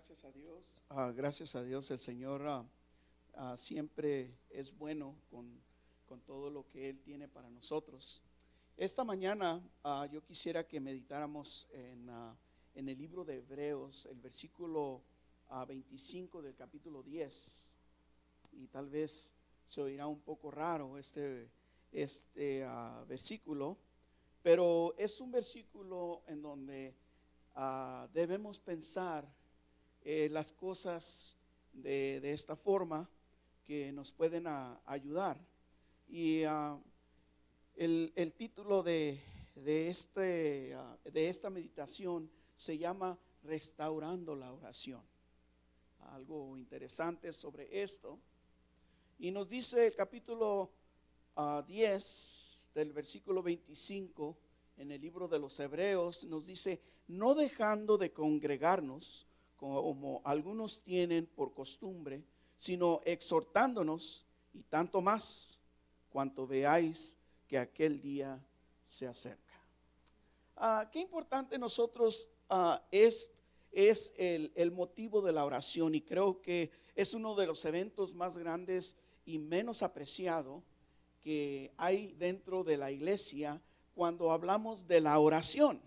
Gracias a Dios. Gracias a Dios, el Señor siempre es bueno con todo lo que Él tiene para nosotros. Esta mañana yo quisiera que meditáramos en el libro de Hebreos, el versículo 25 del capítulo 10. Y tal vez se oirá un poco raro este versículo, pero es un versículo en donde debemos pensar las cosas de esta forma que nos pueden ayudar. Y el título de esta meditación se llama Restaurando la oración. Algo interesante sobre esto. Y nos dice el capítulo 10 del versículo 25 en el libro de los Hebreos, nos dice: no dejando de congregarnos como algunos tienen por costumbre, sino exhortándonos, y tanto más cuanto veáis que aquel día se acerca. Qué importante nosotros es el motivo de la oración, y creo que es uno de los eventos más grandes y menos apreciado que hay dentro de la iglesia cuando hablamos de la oración.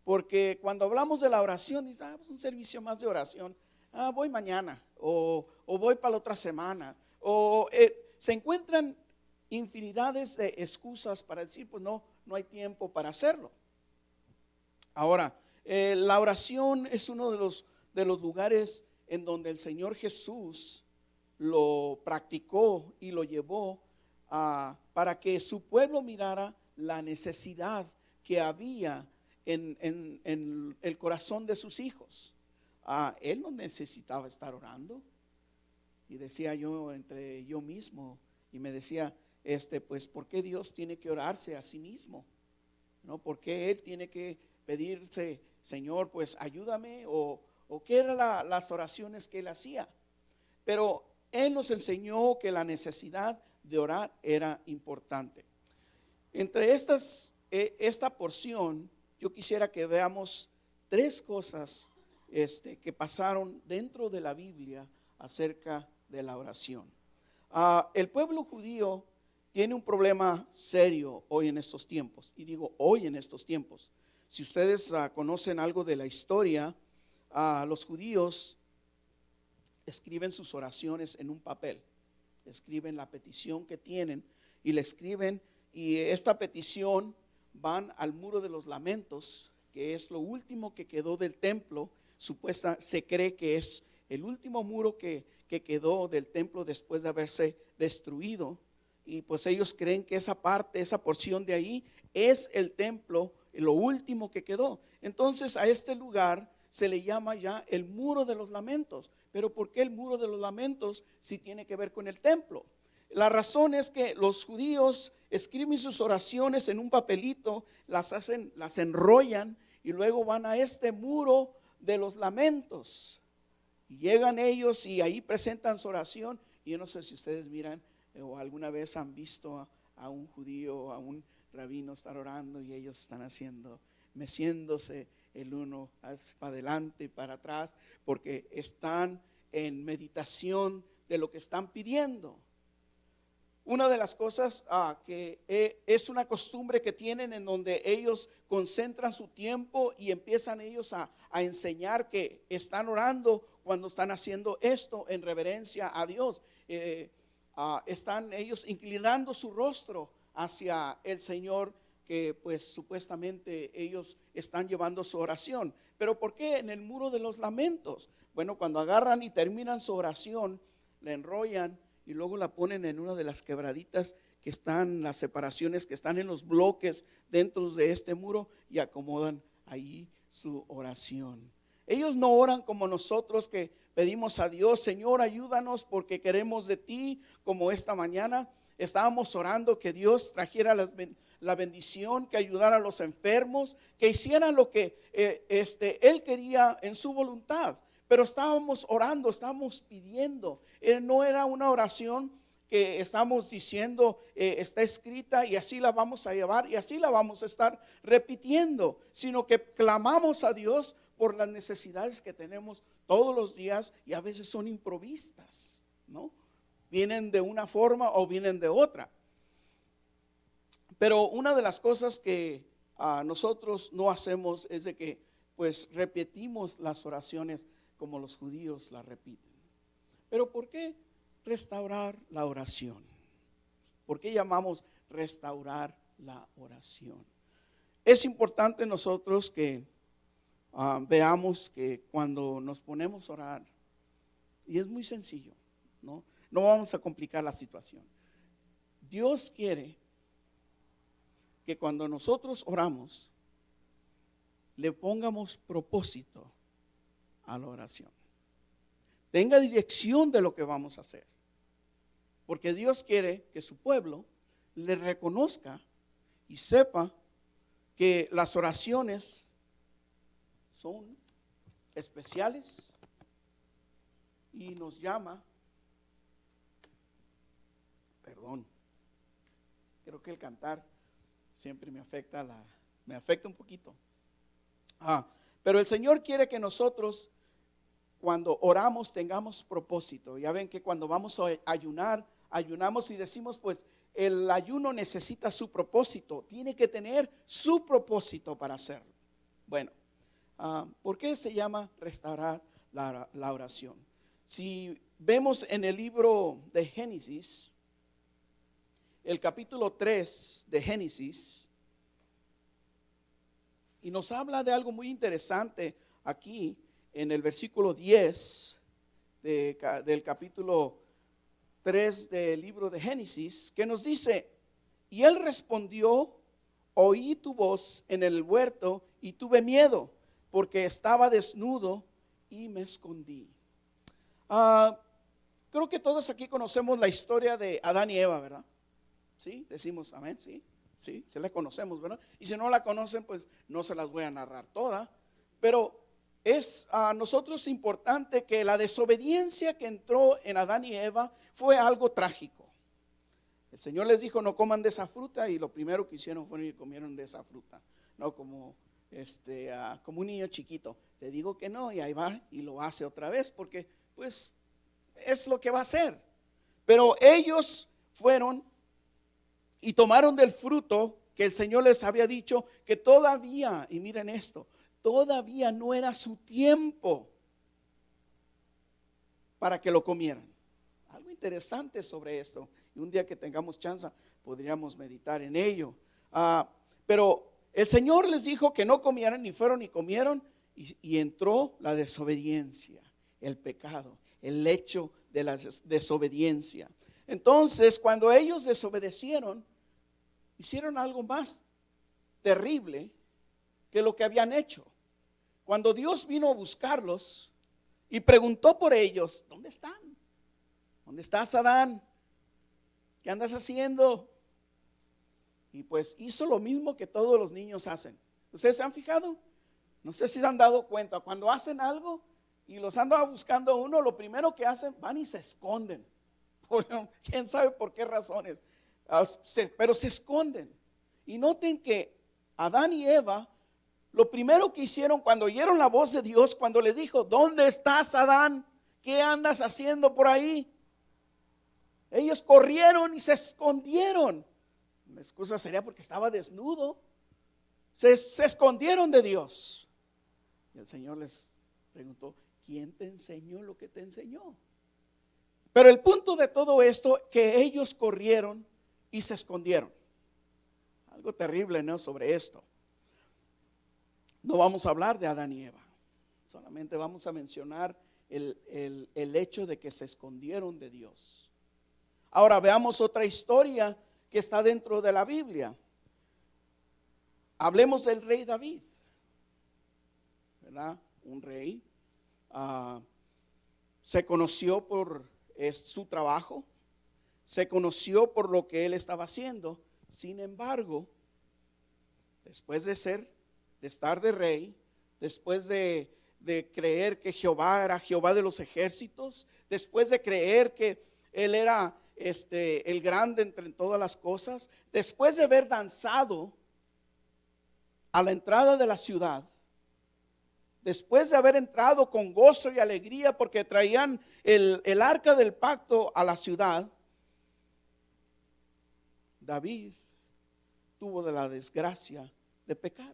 Porque cuando hablamos de la oración, dices, pues un servicio más de oración, voy mañana, o voy para la otra semana, se encuentran infinidades de excusas para decir, pues no hay tiempo para hacerlo. Ahora, la oración es uno de los lugares en donde el Señor Jesús lo practicó y lo llevó para que su pueblo mirara la necesidad que había en el corazón de sus hijos. Él no necesitaba estar orando. Y decía yo entre yo mismo, y me decía, pues ¿por qué Dios tiene que orarse a sí mismo? ¿No? ¿Por qué Él tiene que pedirse, Señor, pues ayúdame? O qué eran las oraciones que Él hacía. Pero Él nos enseñó que la necesidad de orar era importante. Entre esta porción, yo quisiera que veamos tres cosas que pasaron dentro de la Biblia acerca de la oración. El pueblo judío tiene un problema serio hoy en estos tiempos, y digo hoy en estos tiempos. Si ustedes conocen algo de la historia, los judíos escriben sus oraciones en un papel, escriben la petición que tienen y la escriben, y esta petición van al muro de los lamentos, que es lo último que quedó del templo. Se cree que es el último muro que quedó del templo después de haberse destruido, y pues ellos creen que esa parte, esa porción de ahí es el templo, lo último que quedó. Entonces a este lugar se le llama ya el muro de los lamentos. Pero ¿por qué el muro de los lamentos si tiene que ver con el templo? La razón es que los judíos escriben sus oraciones en un papelito, las enrollan, y luego van a este muro de los lamentos. Y llegan ellos y ahí presentan su oración. Y yo no sé si ustedes miran o alguna vez han visto a un judío, a un rabino estar orando, y ellos están meciéndose el uno para adelante y para atrás, porque están en meditación de lo que están pidiendo. Una de las cosas que es una costumbre que tienen, en donde ellos concentran su tiempo y empiezan ellos a enseñar que están orando cuando están haciendo esto en reverencia a Dios. Están ellos inclinando su rostro hacia el Señor, que pues supuestamente ellos están llevando su oración. Pero ¿por qué en el muro de los lamentos? Bueno, cuando agarran y terminan su oración, la enrollan y luego la ponen en una de las quebraditas que están, las separaciones que están en los bloques dentro de este muro, y acomodan ahí su oración. Ellos no oran como nosotros, que pedimos a Dios, Señor, ayúdanos porque queremos de ti, como esta mañana estábamos orando que Dios trajera la bendición, que ayudara a los enfermos, que hicieran lo que Él quería en su voluntad. Pero estábamos orando, estábamos pidiendo. No era una oración que estamos diciendo está escrita y así la vamos a llevar y así la vamos a estar repitiendo, sino que clamamos a Dios por las necesidades que tenemos todos los días y a veces son improvistas, ¿no? Vienen de una forma o vienen de otra. Pero una de las cosas que nosotros no hacemos es de que pues repetimos las oraciones como los judíos las repiten. Pero ¿por qué restaurar la oración? ¿Por qué llamamos restaurar la oración? Es importante nosotros que veamos que cuando nos ponemos a orar, y es muy sencillo, ¿no? No vamos a complicar la situación. Dios quiere que cuando nosotros oramos, le pongamos propósito a la oración. Tenga dirección de lo que vamos a hacer. Porque Dios quiere que su pueblo le reconozca y sepa que las oraciones son especiales y nos llama, creo que el cantar siempre me afecta un poquito. Pero el Señor quiere que nosotros cuando oramos tengamos propósito. Ya ven que cuando vamos a ayunar, ayunamos y decimos pues el ayuno necesita su propósito, tiene que tener su propósito para hacerlo. Bueno, ¿por qué se llama restaurar la oración? Si vemos en el libro de Génesis, el capítulo 3 de Génesis, y nos habla de algo muy interesante aquí en el versículo 10 del capítulo 3 del libro de Génesis, que nos dice: y él respondió, oí tu voz en el huerto y tuve miedo, porque estaba desnudo y me escondí. Creo que todos aquí conocemos la historia de Adán y Eva, ¿verdad? Sí, decimos amén, sí, se la conocemos, ¿verdad? Y si no la conocen, pues no se las voy a narrar toda, pero es a nosotros importante que la desobediencia que entró en Adán y Eva fue algo trágico. El Señor les dijo: no coman de esa fruta, y lo primero que hicieron fue ir y comieron de esa fruta, no como como un niño chiquito, te digo que no, y ahí va y lo hace otra vez, porque pues es lo que va a hacer. Pero ellos fueron y tomaron del fruto que el Señor les había dicho que todavía, y miren esto, todavía no era su tiempo para que lo comieran. Algo interesante sobre esto, y un día que tengamos chance podríamos meditar en ello. Pero el Señor les dijo que no comieran, y fueron y comieron, y entró la desobediencia, el pecado, el hecho de la desobediencia. Entonces, cuando ellos desobedecieron, hicieron algo más terrible que lo que habían hecho. Cuando Dios vino a buscarlos y preguntó por ellos: ¿dónde están? ¿Dónde estás, Adán? ¿Qué andas haciendo? Y pues hizo lo mismo que todos los niños hacen. ¿Ustedes se han fijado? No sé si se han dado cuenta. Cuando hacen algo y los anda buscando uno, lo primero que hacen, van y se esconden. ¿Quién sabe por qué razones? Pero se esconden. Y noten que Adán y Eva, lo primero que hicieron cuando oyeron la voz de Dios, cuando les dijo: ¿dónde estás, Adán? ¿Qué andas haciendo por ahí? Ellos corrieron y se escondieron. La excusa sería porque estaba desnudo. Se escondieron de Dios. Y el Señor les preguntó: ¿quién te enseñó lo que te enseñó? Pero el punto de todo esto, que ellos corrieron y se escondieron. Algo terrible, ¿no? Sobre esto. No vamos a hablar de Adán y Eva. Solamente vamos a mencionar el hecho de que se escondieron de Dios. Ahora veamos otra historia que está dentro de la Biblia. Hablemos del rey David, ¿verdad? Un rey. Se conoció por su trabajo, se conoció por lo que él estaba haciendo. Sin embargo, después de estar de rey, después de creer que Jehová era Jehová de los ejércitos, después de creer que él era el grande entre todas las cosas, después de haber danzado a la entrada de la ciudad, después de haber entrado con gozo y alegría porque traían el arca del pacto a la ciudad, David tuvo de la desgracia de pecar.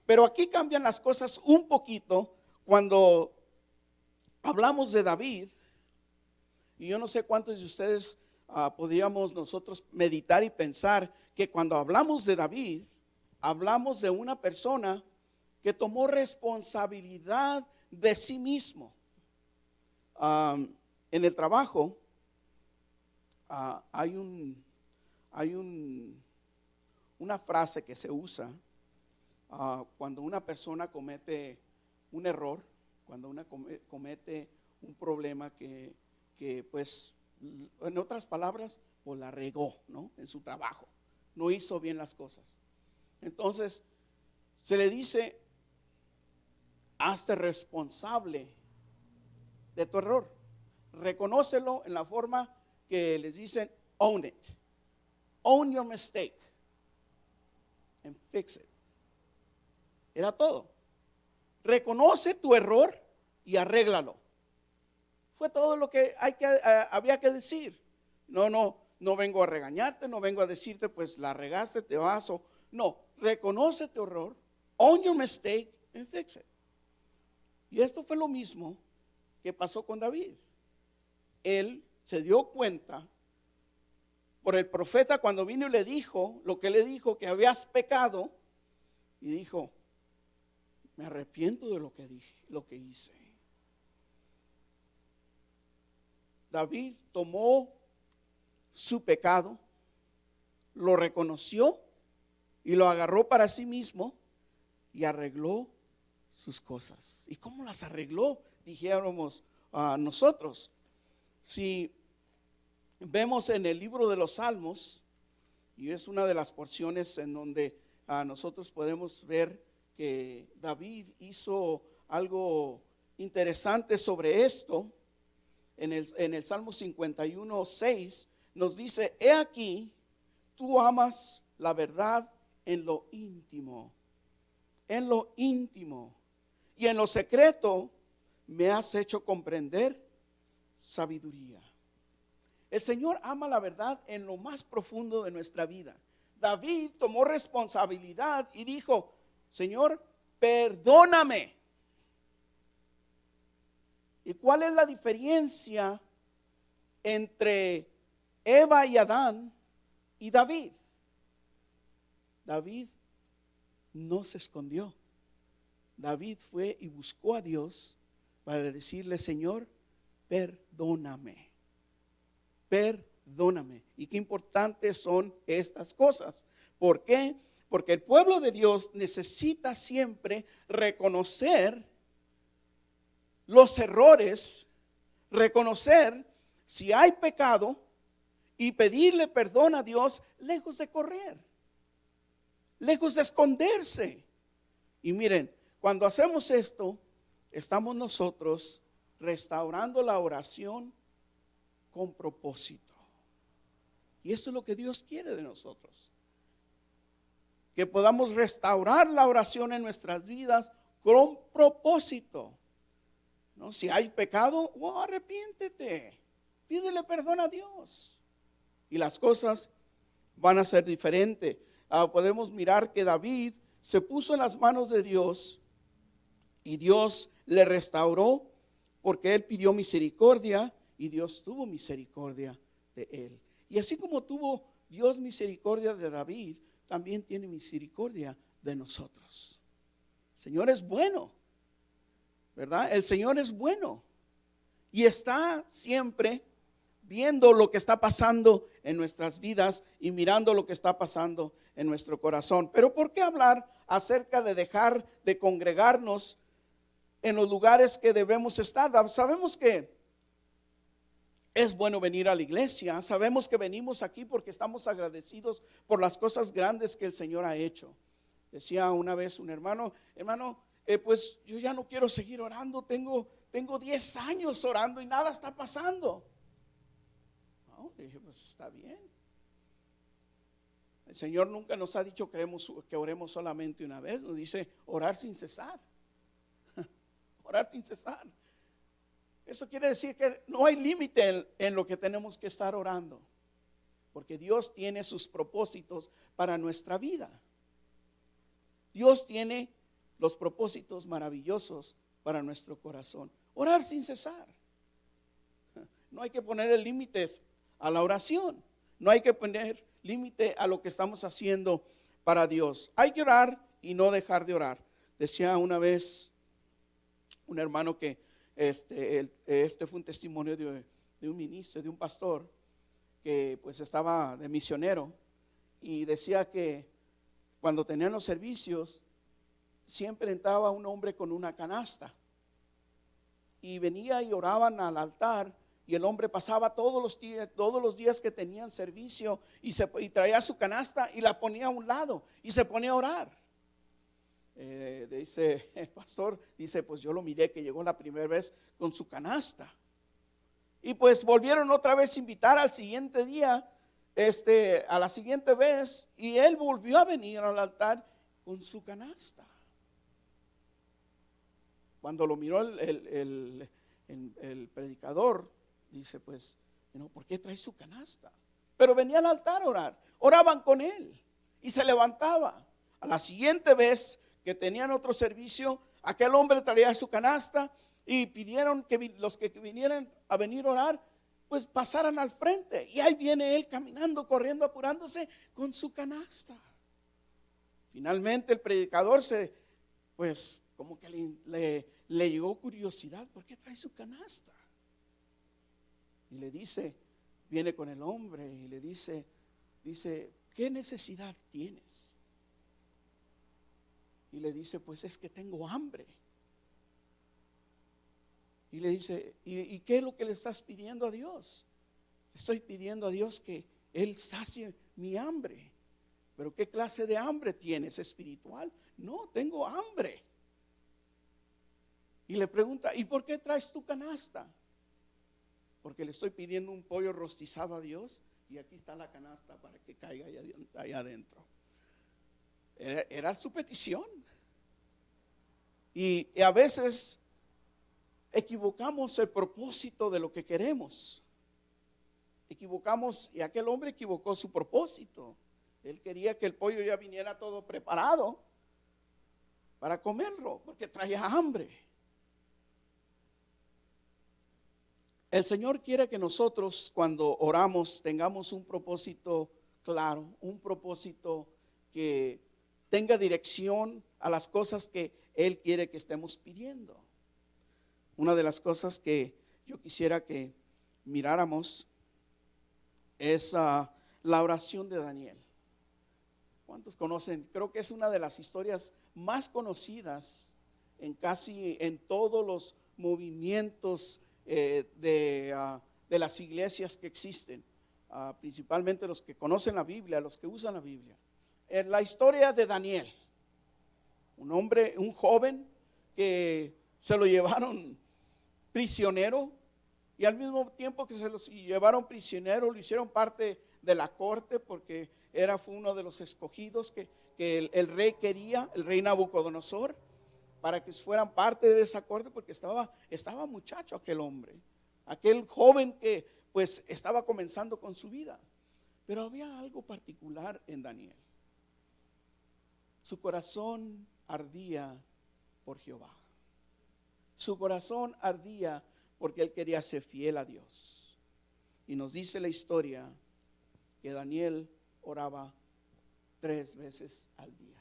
Pero aquí cambian las cosas un poquito cuando hablamos de David. Y yo no sé cuántos de ustedes podríamos nosotros meditar y pensar que cuando hablamos de David, hablamos de una persona que tomó responsabilidad de sí mismo. En el trabajo hay una frase que se usa cuando una persona comete un error, cuando una comete un problema que pues, en otras palabras, pues la regó, ¿no? En su trabajo, no hizo bien las cosas. Entonces se le dice: hazte responsable de tu error, reconócelo en la forma que les dicen own it, own your mistake and fix it. Era todo. Reconoce tu error y arréglalo. Fue todo lo que había que decir. No vengo a regañarte, no vengo a decirte pues la regaste, te vas o no. Reconoce tu error, own your mistake and fix it. Y esto fue lo mismo que pasó con David. Él se dio cuenta por el profeta cuando vino y le dijo lo que le dijo, que habías pecado, y dijo: me arrepiento de lo que dije, lo que hice. David tomó su pecado, lo reconoció y lo agarró para sí mismo y arregló sus cosas. ¿Y cómo las arregló? Dijéramos nosotros. Si vemos en el libro de los Salmos, y es una de las porciones en donde nosotros podemos ver que David hizo algo interesante sobre esto. En el Salmo 51:6 nos dice: he aquí, tú amas la verdad en lo íntimo, y en lo secreto me has hecho comprender sabiduría. El Señor ama la verdad en lo más profundo de nuestra vida. David tomó responsabilidad y dijo: Señor, perdóname. ¿Y cuál es la diferencia entre Eva y Adán y David? David no se escondió. David fue y buscó a Dios para decirle: Señor, perdóname. Perdóname. Y qué importantes son estas cosas. ¿Por qué? Porque el pueblo de Dios necesita siempre reconocer los errores, reconocer si hay pecado y pedirle perdón a Dios, lejos de correr, lejos de esconderse. Y miren, cuando hacemos esto, estamos nosotros restaurando la oración con propósito. Y eso es lo que Dios quiere de nosotros, que podamos restaurar la oración en nuestras vidas con propósito. ¿No? Si hay pecado, arrepiéntete, pídele perdón a Dios y las cosas van a ser diferentes. Podemos mirar que David se puso en las manos de Dios y Dios le restauró porque él pidió misericordia y Dios tuvo misericordia de él. Y así como tuvo Dios misericordia de David, también tiene misericordia de nosotros. El Señor es bueno, ¿verdad? El Señor es bueno y está siempre viendo lo que está pasando en nuestras vidas y mirando lo que está pasando en nuestro corazón. Pero ¿por qué hablar acerca de dejar de congregarnos en los lugares que debemos estar? Sabemos que es bueno venir a la iglesia, sabemos que venimos aquí porque estamos agradecidos por las cosas grandes que el Señor ha hecho. Decía una vez un hermano, pues yo ya no quiero seguir orando, tengo 10 años orando y nada está pasando. No, dije, pues está bien. El Señor nunca nos ha dicho que oremos solamente una vez, nos dice orar sin cesar. Orar sin cesar. Eso quiere decir que no hay límite en lo que tenemos que estar orando, porque Dios tiene sus propósitos para nuestra vida. Dios tiene los propósitos maravillosos para nuestro corazón. Orar sin cesar. No hay que poner límites a la oración. No hay que poner límite a lo que estamos haciendo para Dios. Hay que orar y no dejar de orar. Decía una vez un hermano que este fue un testimonio de un ministro, de un pastor que pues estaba de misionero, y decía que cuando tenían los servicios siempre entraba un hombre con una canasta y venía y oraban al altar, y el hombre pasaba todos los días que tenían servicio y traía su canasta y la ponía a un lado y se ponía a orar. Dice el pastor, dice, pues yo lo miré que llegó la primera vez con su canasta, y pues volvieron otra vez a invitar al siguiente día, a la siguiente vez, y él volvió a venir al altar con su canasta. Cuando lo miró el predicador, dice, pues, ¿por qué trae su canasta? Pero venía al altar a orar, oraban con él y se levantaba. A la siguiente vez que tenían otro servicio, aquel hombre traía su canasta y pidieron que los que vinieran a venir a orar, pues pasaran al frente. Y ahí viene él caminando, corriendo, apurándose con su canasta. Finalmente el predicador pues como que le llegó curiosidad, ¿por qué trae su canasta? Y le dice, viene con el hombre y le dice, ¿qué necesidad tienes? Y le dice, pues es que tengo hambre. Y le dice, ¿y qué es lo que le estás pidiendo a Dios? Le estoy pidiendo a Dios que Él sacie mi hambre. ¿Pero qué clase de hambre tienes? ¿Espiritual? No, tengo hambre. Y le pregunta, ¿y por qué traes tu canasta? Porque le estoy pidiendo un pollo rostizado a Dios, y aquí está la canasta para que caiga allá adentro. Era su petición. Y a veces equivocamos el propósito de lo que queremos. Equivocamos, y aquel hombre equivocó su propósito. Él quería que el pollo ya viniera todo preparado para comerlo, porque traía hambre. El Señor quiere que nosotros, cuando oramos, tengamos un propósito claro, un propósito que tenga dirección a las cosas que Él quiere que estemos pidiendo. Una de las cosas que yo quisiera que miráramos es la oración de Daniel. ¿Cuántos conocen? Creo que es una de las historias más conocidas en todos los movimientos de las iglesias que existen, principalmente los que conocen la Biblia, los que usan la Biblia. La historia de Daniel, un joven que se lo llevaron prisionero, y al mismo tiempo que se lo llevaron prisionero, lo hicieron parte de la corte, porque fue uno de los escogidos que el rey quería, el rey Nabucodonosor, para que fueran parte de esa corte, porque estaba muchacho aquel hombre, aquel joven que pues estaba comenzando con su vida. Pero había algo particular en Daniel. Su corazón ardía por Jehová. Su corazón ardía porque él quería ser fiel a Dios. Y nos dice la historia que Daniel oraba 3 veces al día.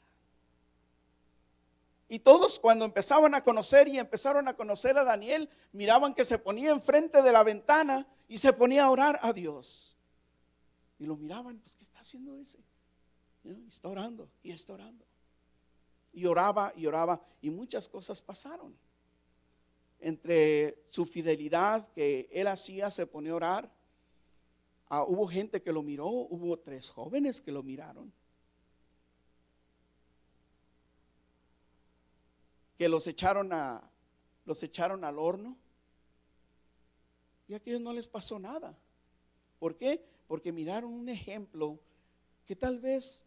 Y todos, cuando empezaron a conocer a Daniel, miraban que se ponía enfrente de la ventana y se ponía a orar a Dios. Y lo miraban, pues ¿qué está haciendo ese? Está orando y está orando. Y oraba, y muchas cosas pasaron. Entre su fidelidad que él hacía, se ponía a orar. Hubo gente que lo miró, hubo 3 jóvenes que lo miraron, que los echaron al horno, y a aquellos no les pasó nada. ¿Por qué? Porque miraron un ejemplo que tal vez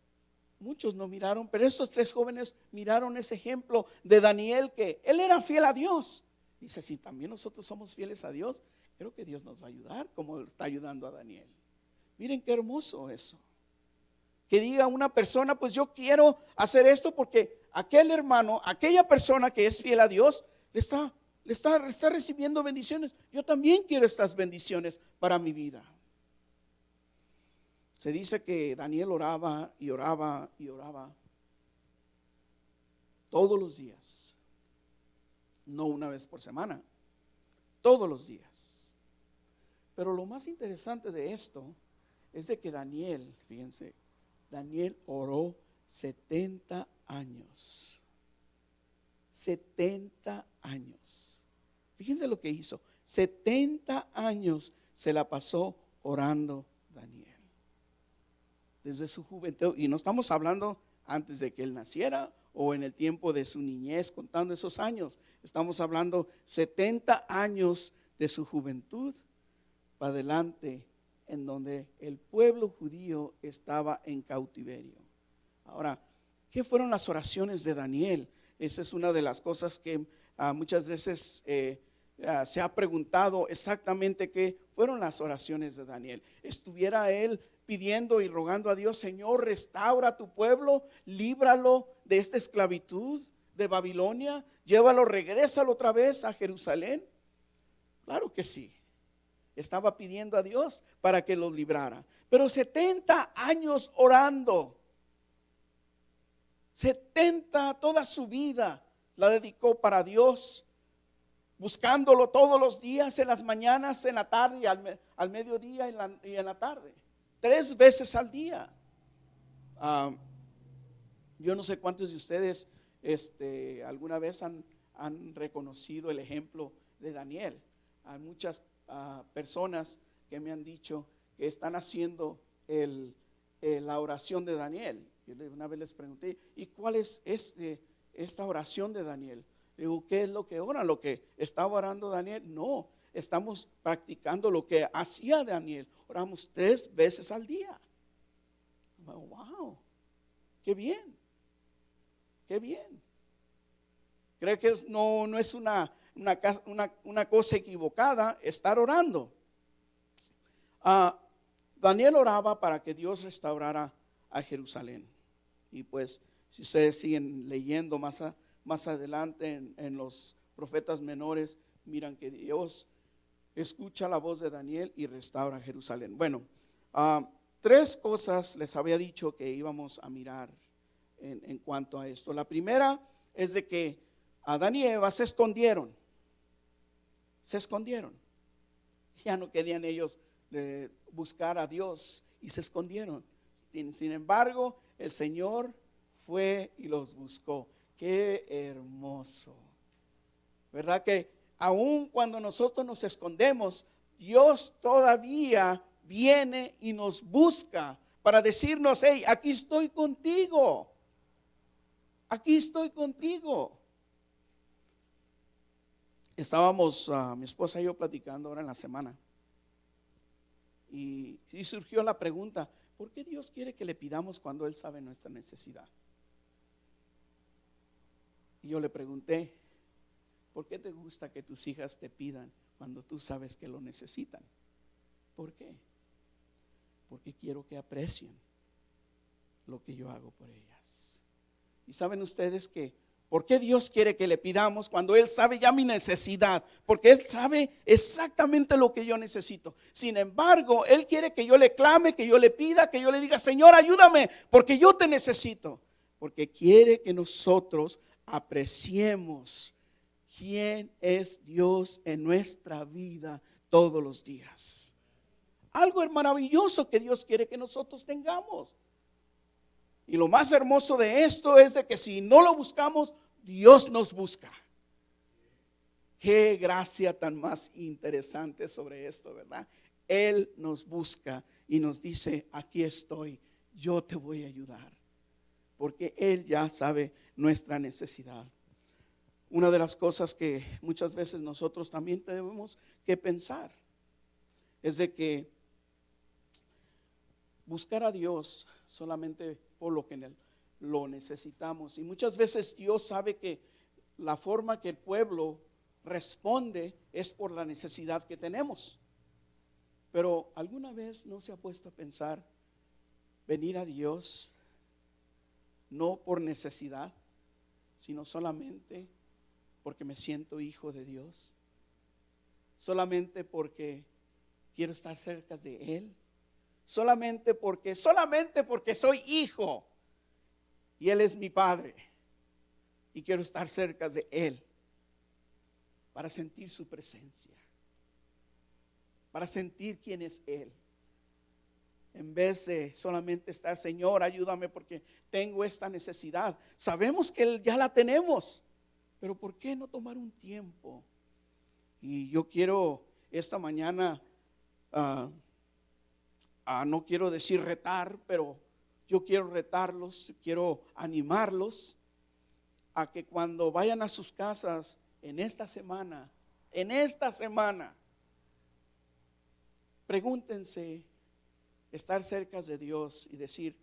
muchos no miraron, pero estos tres jóvenes miraron ese ejemplo de Daniel, que él era fiel a Dios. Dice, si también nosotros somos fieles a Dios, creo que Dios nos va a ayudar como está ayudando a Daniel. Miren qué hermoso eso. Que diga una persona, pues yo quiero hacer esto porque aquel hermano, aquella persona que es fiel a Dios, está recibiendo bendiciones. Yo también quiero estas bendiciones para mi vida. Se dice que Daniel oraba y oraba y oraba todos los días, no una vez por semana, todos los días. Pero lo más interesante de esto es de que Daniel, fíjense, Daniel oró 70 años. 70 años. Fíjense lo que hizo. 70 años se la pasó orando Daniel. Desde su juventud, y no estamos hablando antes de que él naciera o en el tiempo de su niñez, contando esos años. Estamos hablando 70 años de su juventud para adelante, en donde el pueblo judío estaba en cautiverio. Ahora, ¿qué fueron las oraciones de Daniel? Esa es una de las cosas que muchas veces se ha preguntado exactamente qué fueron las oraciones de Daniel. ¿Estuviera él pidiendo y rogando a Dios, Señor, restaura a tu pueblo, líbralo de esta esclavitud de Babilonia, llévalo, regrésalo otra vez a Jerusalén? Claro que sí. Estaba pidiendo a Dios para que los librara. Pero 70 años orando, 70, toda su vida la dedicó para Dios, buscándolo todos los días, en las mañanas, en la tarde y al mediodía y en la tarde. 3 veces al día. Yo no sé cuántos de ustedes alguna vez han reconocido el ejemplo de Daniel. Hay muchas personas que me han dicho que están haciendo la oración de Daniel. Yo una vez les pregunté, ¿y cuál es esta oración de Daniel? Digo, ¿qué es lo que oran? ¿Lo que estaba orando Daniel? No, estamos practicando lo que hacía Daniel. Oramos 3 veces al día. Wow, qué bien, qué bien. Creo que no es una cosa equivocada estar orando. Daniel oraba para que Dios restaurara a Jerusalén. Y pues, si ustedes siguen leyendo más adelante en los profetas menores, miran que Dios escucha la voz de Daniel y restaura Jerusalén. Bueno, 3 cosas les había dicho que íbamos a mirar en cuanto a esto. La primera es de que Adán y Eva se escondieron. Ya no querían ellos buscar a Dios y se escondieron. Sin embargo, el Señor fue y los buscó. Qué hermoso, ¿verdad? Que aun cuando nosotros nos escondemos, Dios todavía viene y nos busca para decirnos, hey, aquí estoy contigo. Aquí estoy contigo. Estábamos, mi esposa y yo platicando ahora en la semana. Y surgió la pregunta, ¿por qué Dios quiere que le pidamos cuando Él sabe nuestra necesidad? Y yo le pregunté, ¿por qué te gusta que tus hijas te pidan cuando tú sabes que lo necesitan? ¿Por qué? Porque quiero que aprecien lo que yo hago por ellas. Y saben ustedes que, ¿por qué Dios quiere que le pidamos cuando Él sabe ya mi necesidad? Porque Él sabe exactamente lo que yo necesito. Sin embargo, Él quiere que yo le clame, que yo le pida, que yo le diga, Señor, ayúdame, porque yo te necesito. Porque quiere que nosotros apreciemos quién es Dios en nuestra vida todos los días. Algo maravilloso que Dios quiere que nosotros tengamos. Y lo más hermoso de esto es de que si no lo buscamos, Dios nos busca. Qué gracia tan más interesante sobre esto, ¿verdad? Él nos busca y nos dice, aquí estoy, yo te voy a ayudar. Porque Él ya sabe nuestra necesidad. Una de las cosas que muchas veces nosotros también tenemos que pensar es de que buscar a Dios solamente por lo que lo necesitamos. Y muchas veces Dios sabe que la forma que el pueblo responde es por la necesidad que tenemos. Pero ¿alguna vez no se ha puesto a pensar venir a Dios no por necesidad, sino solamente porque me siento hijo de Dios? Solamente porque quiero estar cerca de Él. Solamente porque soy hijo y Él es mi Padre y quiero estar cerca de Él para sentir su presencia, para sentir quién es Él, en vez de solamente estar, Señor, ayúdame porque tengo esta necesidad. Sabemos que ya la tenemos, pero ¿por qué no tomar un tiempo? Y yo quiero esta mañana, no quiero decir retar, pero yo quiero retarlos, quiero animarlos a que cuando vayan a sus casas en esta semana, pregúntense estar cerca de Dios y decir,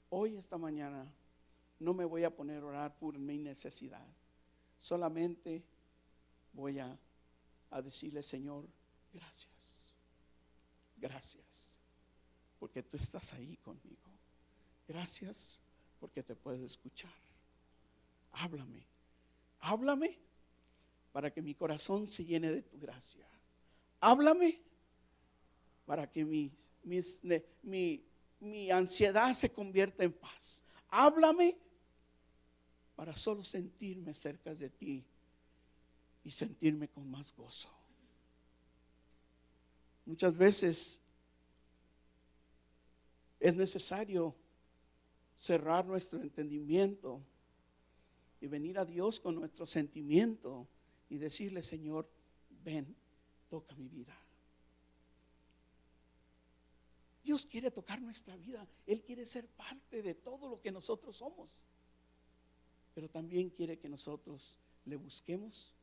hoy esta mañana no me voy a poner a orar por mi necesidad, solamente voy a decirle, Señor, gracias, porque tú estás ahí conmigo. Gracias porque te puedo escuchar. Háblame para que mi corazón se llene de tu gracia. Háblame para que mi ansiedad se convierta en paz. Háblame para solo sentirme cerca de ti y sentirme con más gozo. Muchas veces es necesario cerrar nuestro entendimiento y venir a Dios con nuestro sentimiento y decirle, Señor, ven, toca mi vida. Dios quiere tocar nuestra vida. Él quiere ser parte de todo lo que nosotros somos, pero también quiere que nosotros le busquemos,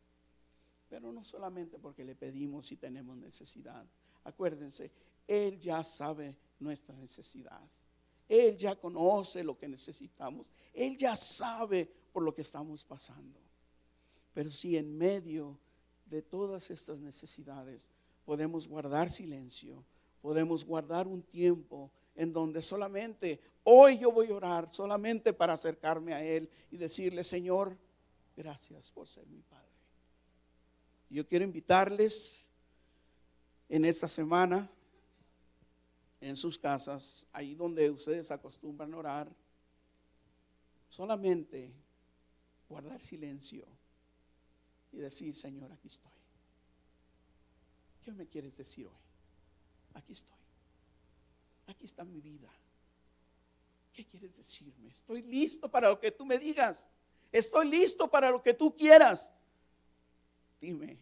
pero no solamente porque le pedimos y tenemos necesidad. Acuérdense, Él ya sabe nuestra necesidad. Él ya conoce lo que necesitamos. Él ya sabe por lo que estamos pasando. Pero si en medio de todas estas necesidades podemos guardar silencio, podemos guardar un tiempo en donde solamente hoy yo voy a orar, solamente para acercarme a Él y decirle, Señor, gracias por ser mi Padre. Yo quiero invitarles en esta semana, en sus casas, ahí donde ustedes acostumbran a orar, solamente guardar silencio y decir, Señor, aquí estoy. ¿Qué me quieres decir hoy? Aquí estoy. Aquí está mi vida. ¿Qué quieres decirme? Estoy listo para lo que tú me digas. Estoy listo para lo que tú quieras. Dime,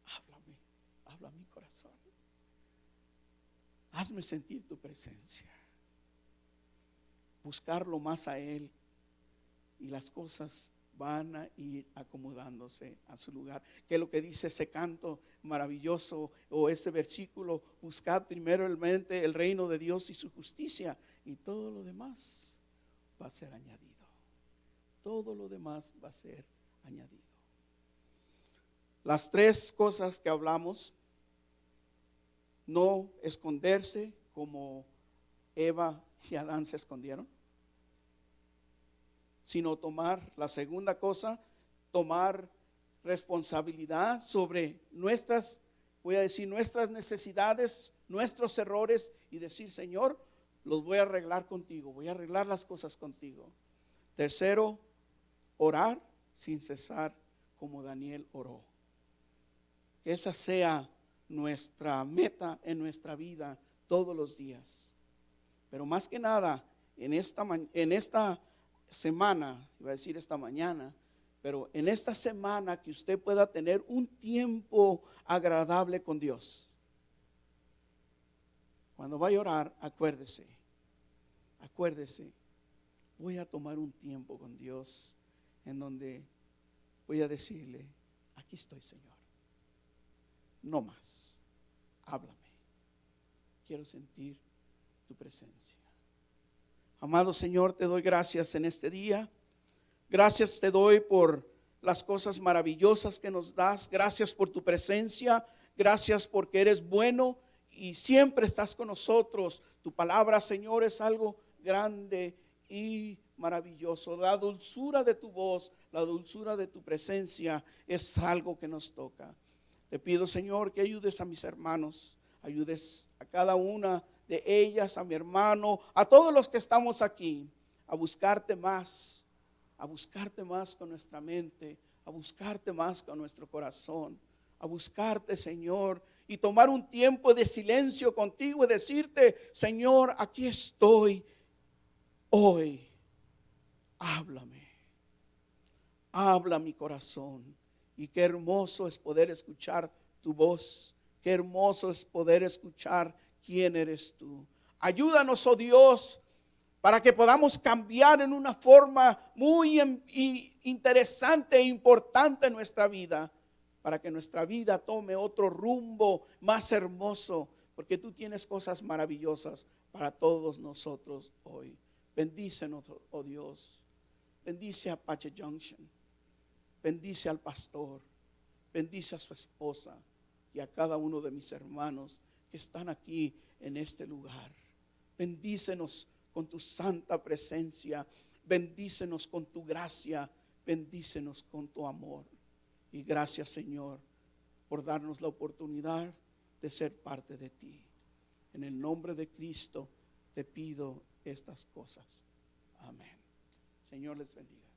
habla a mi corazón. Hazme sentir tu presencia. Buscarlo más a Él y las cosas van a ir acomodándose a su lugar. Que es lo que dice ese canto maravilloso o ese versículo: buscad primeramente el reino de Dios y su justicia, y todo lo demás va a ser añadido. Todo lo demás va a ser añadido. Las tres cosas que hablamos: no esconderse como Eva y Adán se escondieron, sino tomar, la segunda cosa, tomar responsabilidad sobre nuestras necesidades, nuestros errores, y decir, Señor, los voy a arreglar contigo, voy a arreglar las cosas contigo. Tercero, orar sin cesar como Daniel oró. Que esa sea nuestra meta en nuestra vida todos los días. Pero más que nada, en esta semana, iba a decir esta mañana, pero en esta semana que usted pueda tener un tiempo agradable con Dios. Cuando vaya a orar, acuérdese, voy a tomar un tiempo con Dios en donde voy a decirle, aquí estoy, Señor. No más, háblame. Quiero sentir tu presencia. Amado Señor, te doy gracias en este día. Gracias te doy por las cosas maravillosas que nos das. Gracias por tu presencia. Gracias porque eres bueno y siempre estás con nosotros. Tu palabra, Señor, es algo grande y maravilloso. La dulzura de tu voz, la dulzura de tu presencia es algo que nos toca. Te pido, Señor, que ayudes a mis hermanos, ayudes a cada una de ellas, a mi hermano, a todos los que estamos aquí, a buscarte más con nuestra mente, a buscarte más con nuestro corazón, a buscarte, Señor, y tomar un tiempo de silencio contigo y decirte, Señor, aquí estoy hoy. Háblame, habla mi corazón. Y qué hermoso es poder escuchar tu voz. Qué hermoso es poder escuchar quién eres tú. Ayúdanos, oh Dios, para que podamos cambiar en una forma muy interesante e importante en nuestra vida, para que nuestra vida tome otro rumbo más hermoso, porque tú tienes cosas maravillosas para todos nosotros hoy. Bendícenos, oh Dios. Bendice a Apache Junction. Bendice al pastor. Bendice a su esposa y a cada uno de mis hermanos que están aquí en este lugar. Bendícenos con tu santa presencia. Bendícenos con tu gracia. Bendícenos con tu amor. Y gracias, Señor, por darnos la oportunidad de ser parte de ti. En el nombre de Cristo te pido estas cosas. Amén. Señor les bendiga.